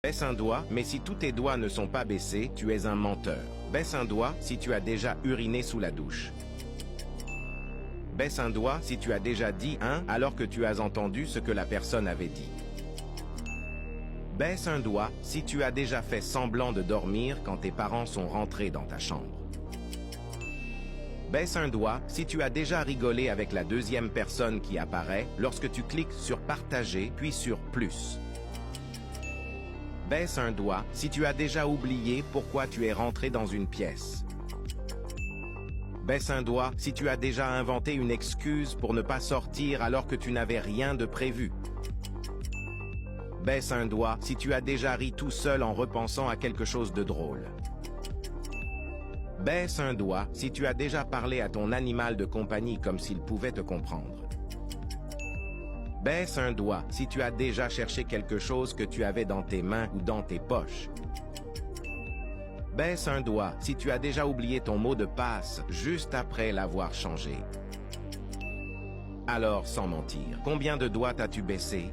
Baisse un doigt, mais si tous tes doigts ne sont pas baissés, tu es un menteur. Baisse un doigt si tu as déjà uriné sous la douche. Baisse un doigt si tu as déjà dit « hein » alors que tu as entendu ce que la personne avait dit. Baisse un doigt si tu as déjà fait semblant de dormir quand tes parents sont rentrés dans ta chambre. Baisse un doigt si tu as déjà rigolé avec la deuxième personne qui apparaît lorsque tu cliques sur « Partager » puis sur « Plus ». Baisse un doigt si tu as déjà oublié pourquoi tu es rentré dans une pièce. Baisse un doigt si tu as déjà inventé une excuse pour ne pas sortir alors que tu n'avais rien de prévu. Baisse un doigt si tu as déjà ri tout seul en repensant à quelque chose de drôle. Baisse un doigt si tu as déjà parlé à ton animal de compagnie comme s'il pouvait te comprendre. Baisse un doigt si tu as déjà cherché quelque chose que tu avais dans tes mains ou dans tes poches. Baisse un doigt si tu as déjà oublié ton mot de passe juste après l'avoir changé. Alors, sans mentir, combien de doigts t'as-tu baissé?